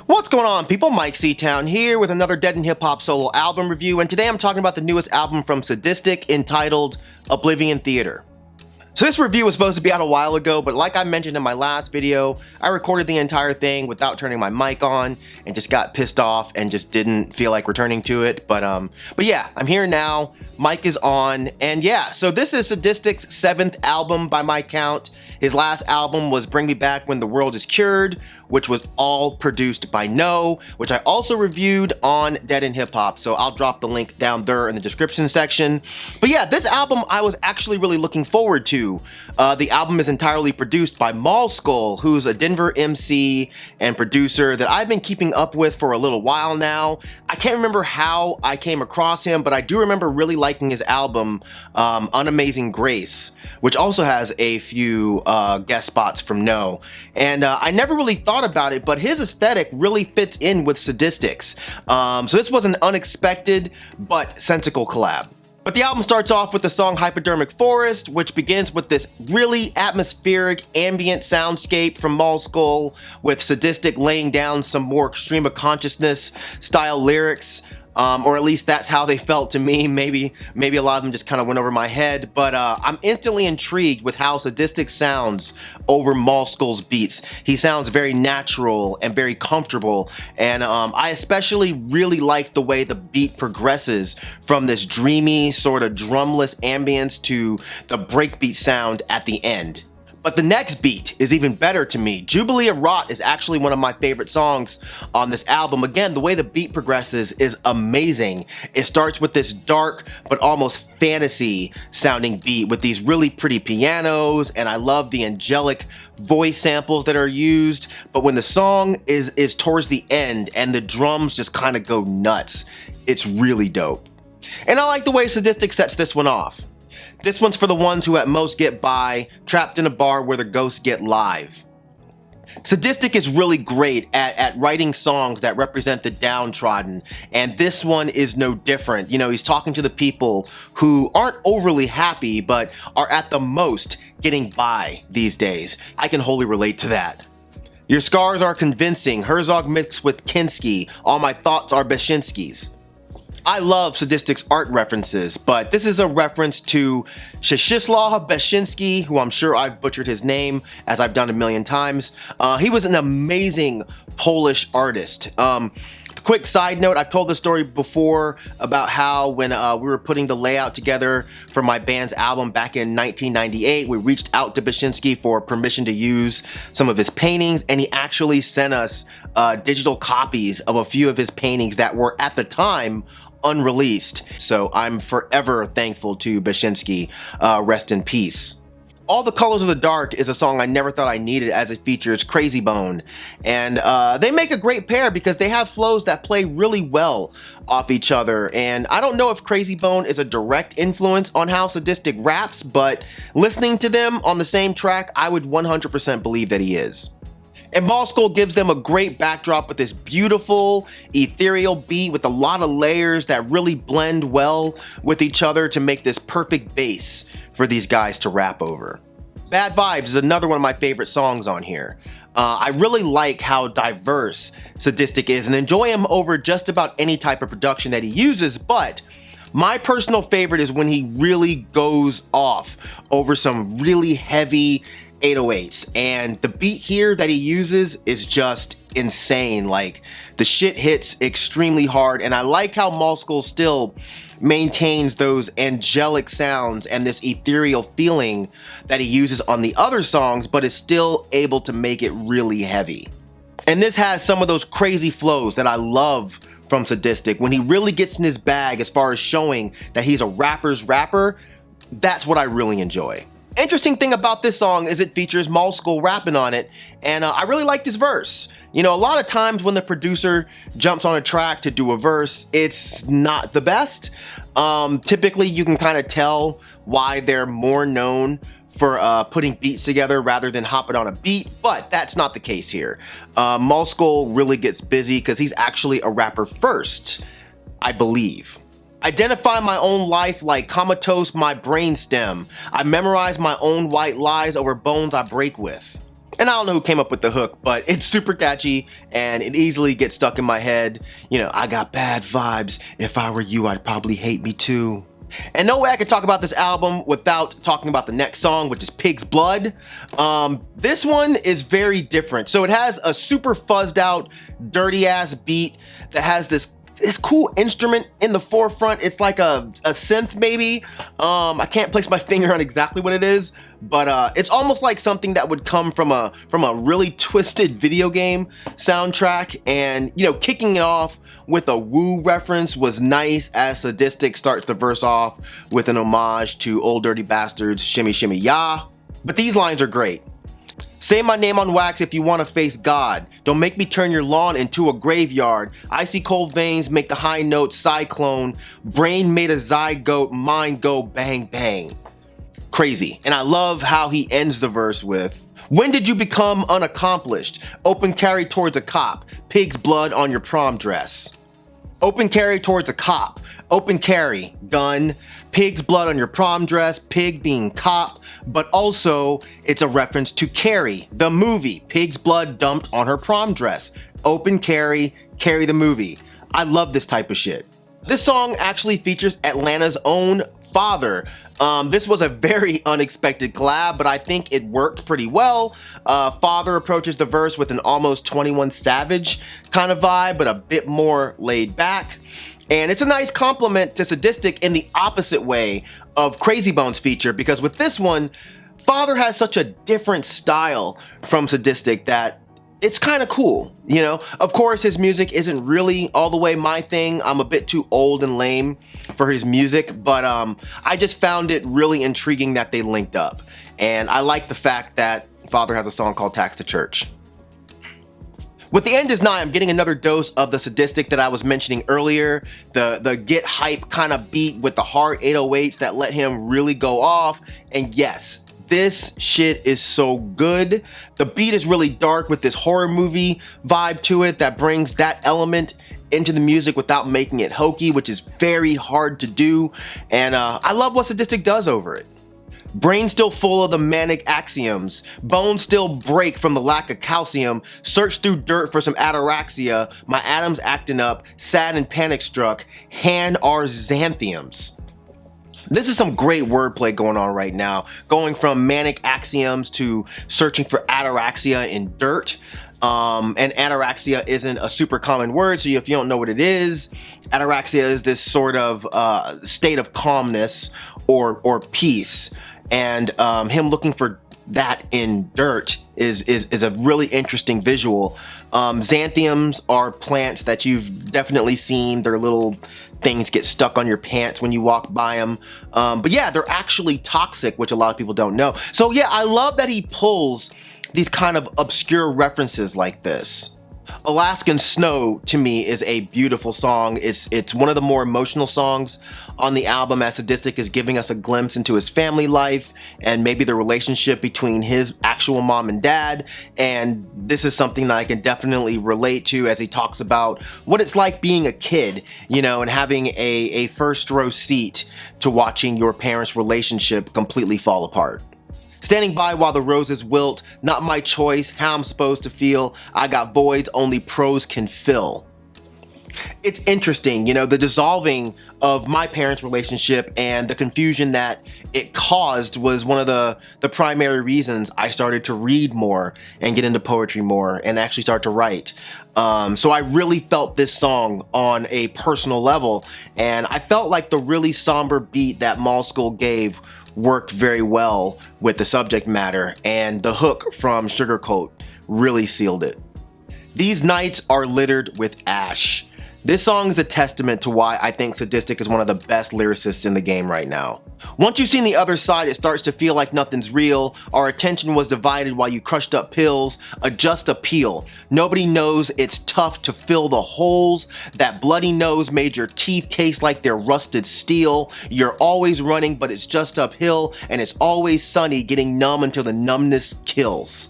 What's going on, people? Mike C-Town here with another Dead in Hip Hop solo album review, and today I'm talking about the newest album from Sadistik entitled Oblivion Theater. So this review was supposed to be out a while ago, but like I mentioned in my last video, I recorded the entire thing without turning my mic on and just got pissed off and just didn't feel like returning to it. But yeah, I'm here now, mic is on, and yeah, so this is Sadistik's 7th album by my count. His last album was Bring Me Back When the World Is Cured, which was all produced by No, which I also reviewed on Dead in Hip Hop, so I'll drop the link down there in the description section. But yeah, this album I was actually really looking forward to. The album is entirely produced by Maulskull, who's a Denver MC and producer that I've been keeping up with for a little while now. I can't remember how I came across him, but I do remember really liking his album, Unamazing Grace, which also has a few guest spots from No. And I never really thought about it, but his aesthetic really fits in with Sadistik's. So this was an unexpected but sensical collab. But the album starts off with the song Hypodermic Forest, which begins with this really atmospheric ambient soundscape from Maulskull, with Sadistik laying down some more extreme of consciousness style lyrics. Or at least that's how they felt to me. Maybe a lot of them just kind of went over my head, but I'm instantly intrigued with how Sadistik sounds over Maulskull's beats. He sounds very natural and very comfortable, and I especially really like the way the beat progresses from this dreamy sort of drumless ambience to the breakbeat sound at the end. But the next beat is even better to me. Jubilee of Rot is actually one of my favorite songs on this album. Again, the way the beat progresses is amazing. It starts with this dark but almost fantasy sounding beat with these really pretty pianos, and I love the angelic voice samples that are used. But when the song is towards the end and the drums just kind of go nuts, it's really dope. And I like the way Sadistik sets this one off. This one's for the ones who at most get by, trapped in a bar where the ghosts get live. Sadistik is really great at writing songs that represent the downtrodden, and this one is no different. You know, he's talking to the people who aren't overly happy, but are at the most getting by these days. I can wholly relate to that. Your scars are convincing, Herzog mixed with Kinski, all my thoughts are Beshinsky's. I love Sadistik's art references, but this is a reference to Czesław Beshinsky, who I'm sure I've butchered his name, as I've done a million times. He was an amazing Polish artist. Quick side note, I've told this story before about how when we were putting the layout together for my band's album back in 1998, we reached out to Beshinsky for permission to use some of his paintings, and he actually sent us digital copies of a few of his paintings that were at the time unreleased. So I'm forever thankful to Beshinsky. Rest in peace. All the Colors of the Dark is a song I never thought I needed, as it features Crazy Bone, and they make a great pair because they have flows that play really well off each other. And I don't know if Crazy Bone is a direct influence on how Sadistik raps, but listening to them on the same track, I would 100% believe that he is. And Maulskull gives them a great backdrop with this beautiful, ethereal beat with a lot of layers that really blend well with each other to make this perfect bass for these guys to rap over. Bad Vibes is another one of my favorite songs on here. I really like how diverse Sadistik is and enjoy him over just about any type of production that he uses, but my personal favorite is when he really goes off over some really heavy 808s, and the beat here that he uses is just insane. Like, the shit hits extremely hard, and I like how Maulskull still maintains those angelic sounds and this ethereal feeling that he uses on the other songs, but is still able to make it really heavy. And this has some of those crazy flows that I love from Sadistik. When he really gets in his bag as far as showing that he's a rapper's rapper, that's what I really enjoy. Interesting thing about this song is it features Maulskull rapping on it, and I really liked his verse. You know, a lot of times when the producer jumps on a track to do a verse, it's not the best. Typically, you can kind of tell why they're more known for putting beats together rather than hopping on a beat, but that's not the case here. Maulskull really gets busy because he's actually a rapper first, I believe. Identify my own life like comatose my brainstem. I memorize my own white lies over bones I break with. And I don't know who came up with the hook, but it's super catchy and it easily gets stuck in my head. You know, I got bad vibes. If I were you, I'd probably hate me too. And no way I could talk about this album without talking about the next song, which is Pig's Blood. This one is very different. So it has a super fuzzed out, dirty ass beat that has this cool instrument in the forefront. It's like a synth maybe. I can't place my finger on exactly what it is, but it's almost like something that would come from a really twisted video game soundtrack. And you know, kicking it off with a woo reference was nice, as Sadistik starts the verse off with an homage to Old Dirty Bastard's Shimmy Shimmy Ya. But these lines are great. Say my name on wax if you want to face God. Don't make me turn your lawn into a graveyard. Icy cold veins make the high note cyclone. Brain made a zygote, mind go bang bang. Crazy. And I love how he ends the verse with, when did you become unaccomplished? Open carry towards a cop. Pig's blood on your prom dress. Open carry towards a cop. Open carry, gun. Pig's blood on your prom dress, pig being cop, but also it's a reference to Carrie, the movie. Pig's blood dumped on her prom dress. Open carry, Carrie the movie. I love this type of shit. This song actually features Atlanta's own Father. This was a very unexpected collab, but I think it worked pretty well. Father approaches the verse with an almost 21 Savage kind of vibe, but a bit more laid back. And it's a nice compliment to Sadistik in the opposite way of Crazy Bones' feature, because with this one, Father has such a different style from Sadistik that it's kind of cool, you know? Of course, his music isn't really all the way my thing. I'm a bit too old and lame for his music, but I just found it really intriguing that they linked up. And I like the fact that Father has a song called Tax the Church. With the end is nigh, I'm getting another dose of the Sadistik that I was mentioning earlier. The get hype kind of beat with the hard 808s that let him really go off. And yes, this shit is so good. The beat is really dark with this horror movie vibe to it that brings that element into the music without making it hokey, which is very hard to do. And I love what Sadistik does over it. Brain still full of the manic axioms. Bones still break from the lack of calcium. Search through dirt for some ataraxia. My atoms acting up, sad and panic struck. Hand our xanthiums. This is some great wordplay going on right now. Going from manic axioms to searching for ataraxia in dirt. And ataraxia isn't a super common word, so if you don't know what it is, ataraxia is this sort of state of calmness or peace. And him looking for that in dirt is a really interesting visual. Xanthiums are plants that you've definitely seen. Their little things get stuck on your pants when you walk by them. But yeah, they're actually toxic, which a lot of people don't know. So yeah, I love that he pulls these kind of obscure references like this. Alaskan Snow to me is a beautiful song. It's one of the more emotional songs on the album, as Sadistik is giving us a glimpse into his family life and maybe the relationship between his actual mom and dad. And this is something that I can definitely relate to as he talks about what it's like being a kid, you know, and having a first row seat to watching your parents' relationship completely fall apart. Standing by while the roses wilt, not my choice, how I'm supposed to feel. I got voids only prose can fill. It's interesting, you know, the dissolving of my parents' relationship and the confusion that it caused was one of the primary reasons I started to read more and get into poetry more and actually start to write. So I really felt this song on a personal level, and I felt like the really somber beat that Maulskull gave worked very well with the subject matter, and the hook from Sugarcoat really sealed it. These nights are littered with ash. This song is a testament to why I think Sadistik is one of the best lyricists in the game right now. Once you've seen the other side, it starts to feel like nothing's real. Our attention was divided while you crushed up pills. Adjust a peel. Nobody knows it's tough to fill the holes. That bloody nose made your teeth taste like they're rusted steel. You're always running, but it's just uphill, and it's always sunny, getting numb until the numbness kills.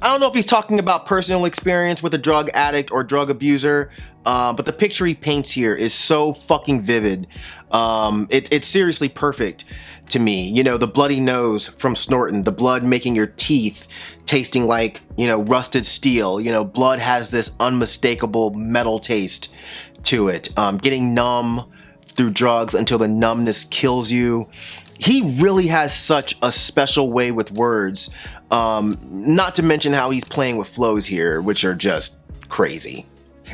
I don't know if he's talking about personal experience with a drug addict or drug abuser, but the picture he paints here is so fucking vivid. It's seriously perfect to me. You know, the bloody nose from snorting, the blood making your teeth tasting like, you know, rusted steel. You know, blood has this unmistakable metal taste to it. Getting numb through drugs until the numbness kills you. He really has such a special way with words. Not to mention how he's playing with flows here, which are just crazy.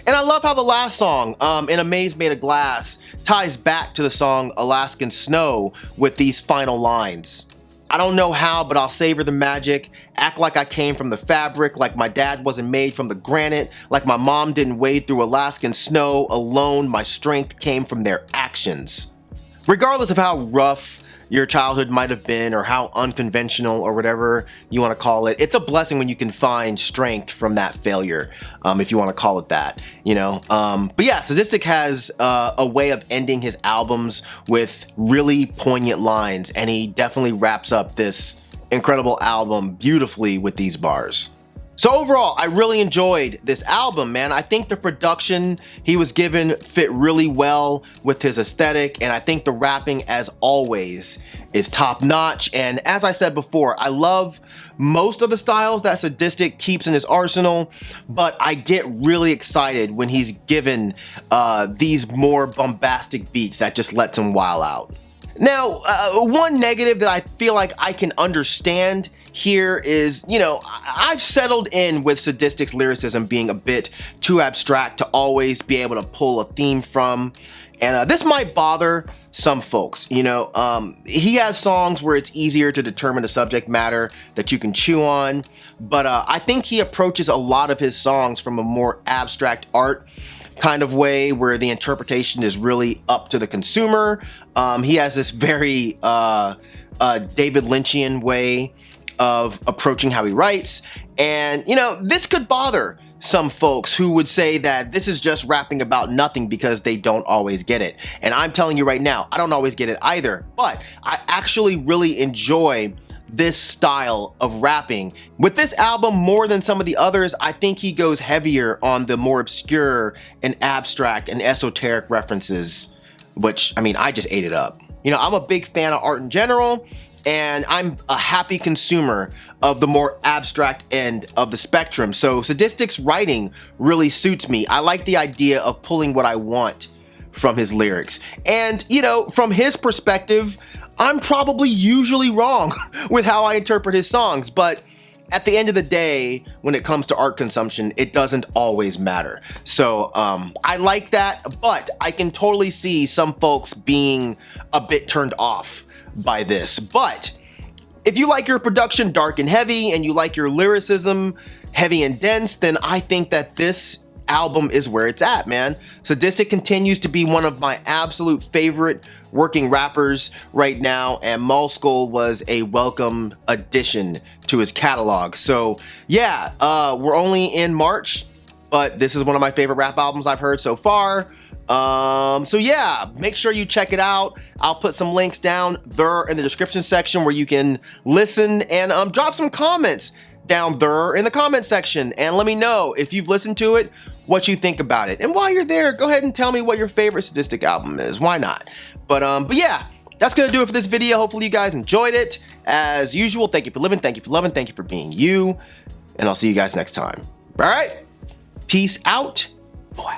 And I love how the last song, In a Maze Made of Glass, ties back to the song Alaskan Snow with these final lines. I don't know how, but I'll savor the magic, act like I came from the fabric, like my dad wasn't made from the granite, like my mom didn't wade through Alaskan snow alone, my strength came from their actions. Regardless of how rough your childhood might have been, or how unconventional, or whatever you want to call it, it's a blessing when you can find strength from that failure, if you want to call it that, you know. But yeah, Sadistik has a way of ending his albums with really poignant lines, and he definitely wraps up this incredible album beautifully with these bars. So overall, I really enjoyed this album, man. I think the production he was given fit really well with his aesthetic, and I think the rapping, as always, is top notch. And as I said before, I love most of the styles that Sadistik keeps in his arsenal, but I get really excited when he's given these more bombastic beats that just lets him wild out. Now, one negative that I feel like I can understand here is, you know, I've settled in with Sadistik's lyricism being a bit too abstract to always be able to pull a theme from, and this might bother some folks. You know, he has songs where it's easier to determine the subject matter that you can chew on, but I think he approaches a lot of his songs from a more abstract art kind of way, where the interpretation is really up to the consumer. He has this very David Lynchian way of approaching how he writes, and you know, this could bother some folks who would say that this is just rapping about nothing because they don't always get it. And I'm telling you right now, I don't always get it either, but I actually really enjoy this style of rapping. With this album, more than some of the others, I think he goes heavier on the more obscure and abstract and esoteric references, which, I mean, I just ate it up. You know, I'm a big fan of art in general, and I'm a happy consumer of the more abstract end of the spectrum. So Sadistik's writing really suits me. I like the idea of pulling what I want from his lyrics. And, you know, from his perspective, I'm probably usually wrong with how I interpret his songs, but at the end of the day, when it comes to art consumption, it doesn't always matter. So I like that, but I can totally see some folks being a bit turned off by this. But if you like your production dark and heavy, and you like your lyricism heavy and dense, then I think that this album is where it's at, man. Sadistik continues to be one of my absolute favorite working rappers right now, and Maulskull was a welcome addition to his catalog. So yeah, we're only in March, but this is one of my favorite rap albums I've heard so far. So yeah, make sure you check it out. I'll put some links down there in the description section where you can listen, and drop some comments down there in the comment section, and let me know if you've listened to it, what you think about it. And while you're there, go ahead and tell me what your favorite Sadistik album is. Why not? But yeah, that's gonna do it for this video. Hopefully you guys enjoyed it. As usual, thank you for living, thank you for loving, thank you for being you, and I'll see you guys next time. All right, peace out, boy.